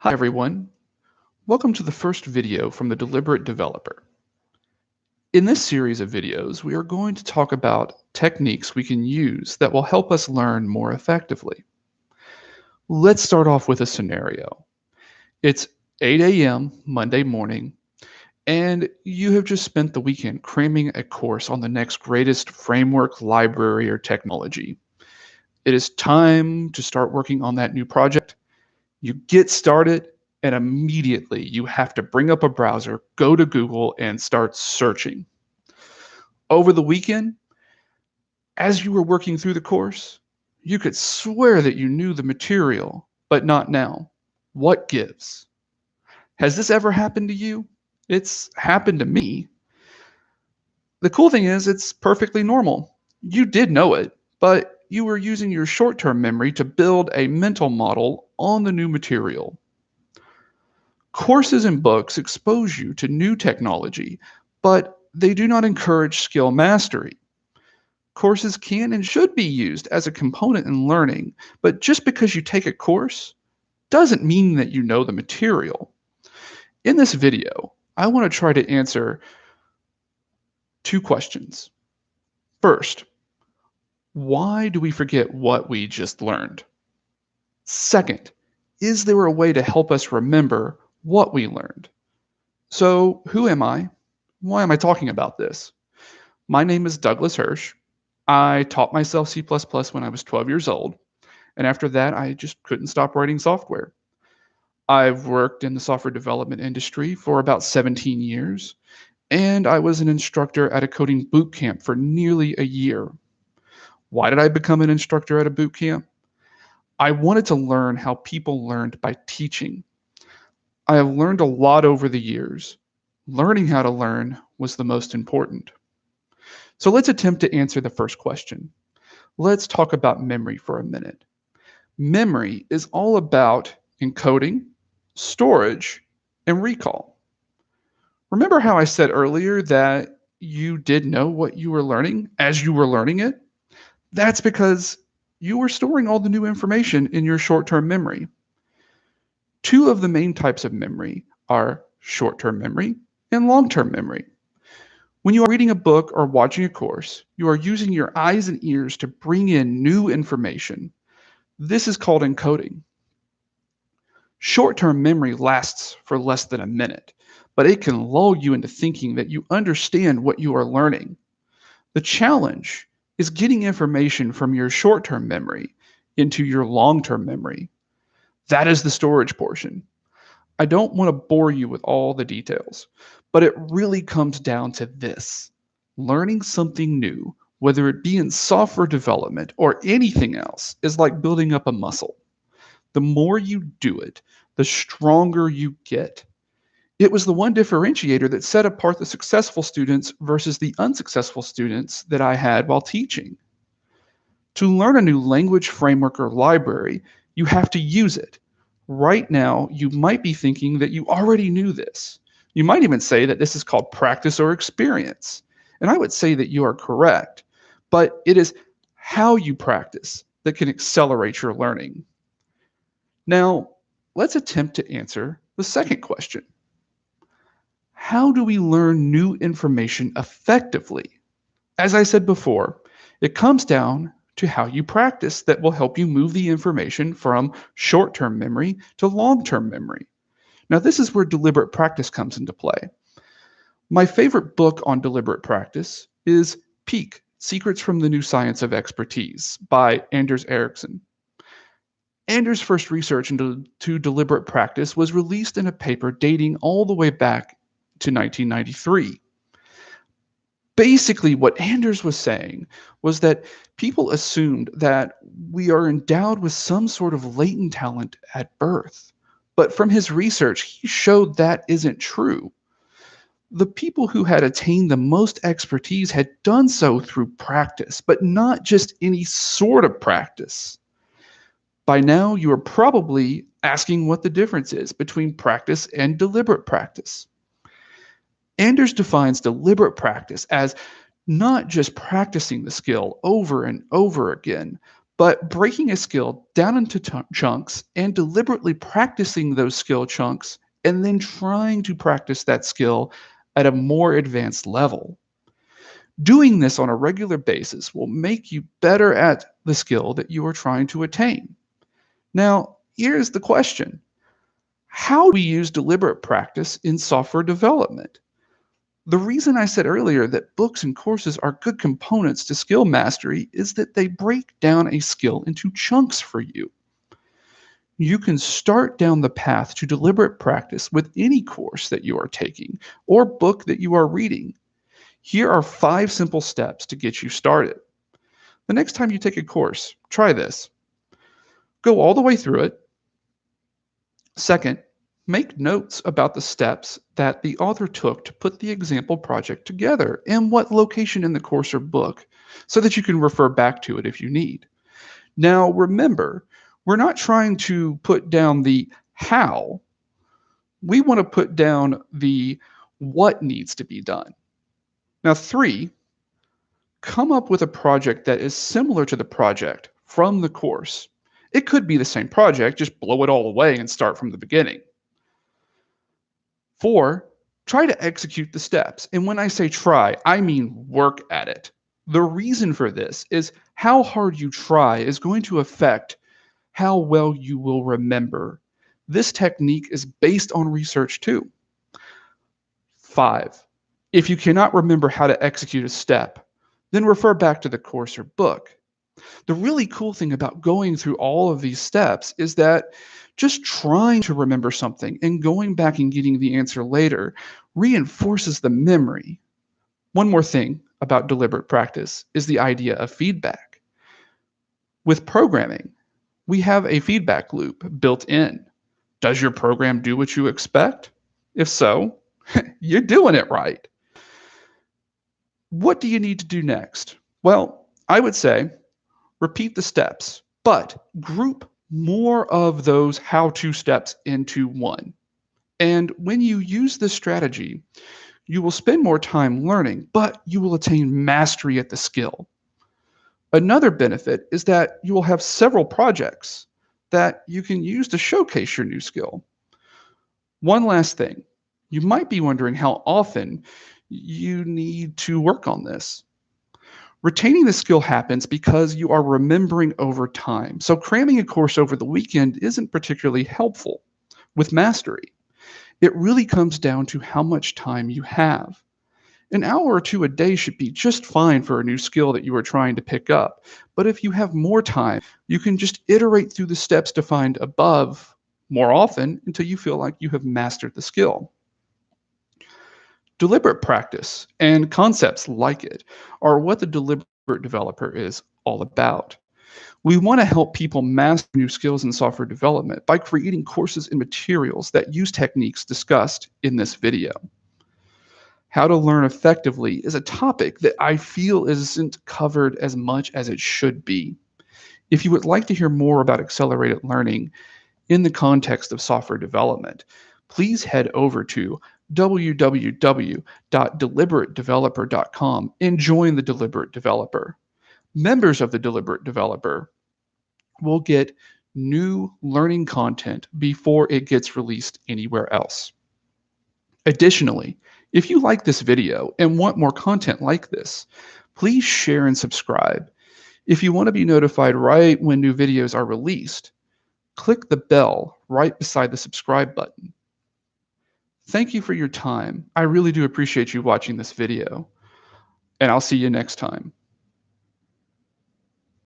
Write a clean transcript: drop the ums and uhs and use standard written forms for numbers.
Hi everyone, welcome to the first video from the Deliberate Developer. In this series of videos, we are going to talk about techniques we can use that will help us learn more effectively. Let's start off with a scenario. It's 8 a.m. Monday morning, and you have just spent the weekend cramming a course on the next greatest framework, library, or technology. It is time to start working on that new project. You get started, and immediately you have to bring up a browser, go to Google, and start searching. Over the weekend, as you were working through the course, you could swear that you knew the material, but not now. What gives? Has this ever happened to you? It's happened to me. The cool thing is, it's perfectly normal. You did know it, but you were using your short term memory to build a mental model on the new material. Courses and books expose you to new technology, but they do not encourage skill mastery. Courses can and should be used as a component in learning, but just because you take a course doesn't mean that you know the material. In this video, I want to try to answer two questions. First, why do we forget what we just learned? Second, is there a way to help us remember what we learned? So, who am I? Why am I talking about this? My name is Douglas Hirsch. I taught myself C++ when I was 12 years old, and after that, I just couldn't stop writing software. I've worked in the software development industry for about 17 years, and I was an instructor at a coding boot camp for nearly a year. Why did I become an instructor at a boot camp? I wanted to learn how people learned by teaching. I have learned a lot over the years. Learning how to learn was the most important. So let's attempt to answer the first question. Let's talk about memory for a minute. Memory is all about encoding, storage, and recall. Remember how I said earlier that you did know what you were learning as you were learning it? That's because you were storing all the new information in your short-term memory. Two of the main types of memory are short-term memory and long-term memory. When you are reading a book or watching a course, you are using your eyes and ears to bring in new information. This is called encoding. Short-term memory lasts for less than a minute, but it can lull you into thinking that you understand what you are learning. The challenge is getting information from your short-term memory into your long-term memory. That is the storage portion. I don't want to bore you with all the details, but it really comes down to this. Learning something new, whether it be in software development or anything else, is like building up a muscle. The more you do it, the stronger you get. It was the one differentiator that set apart the successful students versus the unsuccessful students that I had while teaching. To learn a new language, framework, or library, you have to use it. Right now, you might be thinking that you already knew this. You might even say that this is called practice or experience. And I would say that you are correct, but it is how you practice that can accelerate your learning. Now, let's attempt to answer the second question. How do we learn new information effectively? As I said before, it comes down to how you practice that will help you move the information from short-term memory to long-term memory. Now, this is where deliberate practice comes into play. My favorite book on deliberate practice is Peak: Secrets from the New Science of Expertise by Anders Ericsson. Anders' first research into deliberate practice was released in a paper dating all the way back to 1993. Basically, what Anders was saying was that people assumed that we are endowed with some sort of latent talent at birth. But from his research, he showed that isn't true. The people who had attained the most expertise had done so through practice, but not just any sort of practice. By now, you are probably asking what the difference is between practice and deliberate practice. Anders defines deliberate practice as not just practicing the skill over and over again, But breaking a skill down into chunks and deliberately practicing those skill chunks and then trying to practice that skill at a more advanced level. Doing this on a regular basis will make you better at the skill that you are trying to attain. Now, here's the question. How do we use deliberate practice in software development? The reason I said earlier that books and courses are good components to skill mastery is that they break down a skill into chunks for you. You can start down the path to deliberate practice with any course that you are taking or book that you are reading. Here are 5 simple steps to get you started. The next time you take a course, try this. Go all the way through it. Second, make notes about the steps that the author took to put the example project together and what location in the course or book so that you can refer back to it if you need. Now, remember, we're not trying to put down the how. We want to put down the what needs to be done. Now, 3, come up with a project that is similar to the project from the course. It could be the same project, just blow it all away and start from the beginning. 4, try to execute the steps. And when I say try, I mean work at it. The reason for this is how hard you try is going to affect how well you will remember. This technique is based on research too. 5, if you cannot remember how to execute a step, then refer back to the course or book. The really cool thing about going through all of these steps is that just trying to remember something and going back and getting the answer later reinforces the memory. One more thing about deliberate practice is the idea of feedback. With programming, we have a feedback loop built in. Does your program do what you expect? If so, you're doing it right. What do you need to do next? Well, I would say repeat the steps, but group more of those how-to steps into one. And when you use this strategy, you will spend more time learning, but you will attain mastery at the skill. Another benefit is that you will have several projects that you can use to showcase your new skill. One last thing, you might be wondering how often you need to work on this. Retaining the skill happens because you are remembering over time. So cramming a course over the weekend isn't particularly helpful with mastery. It really comes down to how much time you have. An hour or 2 a day should be just fine for a new skill that you are trying to pick up. But if you have more time, you can just iterate through the steps defined above more often until you feel like you have mastered the skill. Deliberate practice and concepts like it are what the deliberate developer is all about. We want to help people master new skills in software development by creating courses and materials that use techniques discussed in this video. How to learn effectively is a topic that I feel isn't covered as much as it should be. If you would like to hear more about accelerated learning in the context of software development, please head over to www.deliberatedeveloper.com and join the Deliberate Developer. Members of the Deliberate Developer will get new learning content before it gets released anywhere else. Additionally, if you like this video and want more content like this, please share and subscribe. If you want to be notified right when new videos are released, click the bell right beside the subscribe button. Thank you for your time. I really do appreciate you watching this video, and I'll see you next time.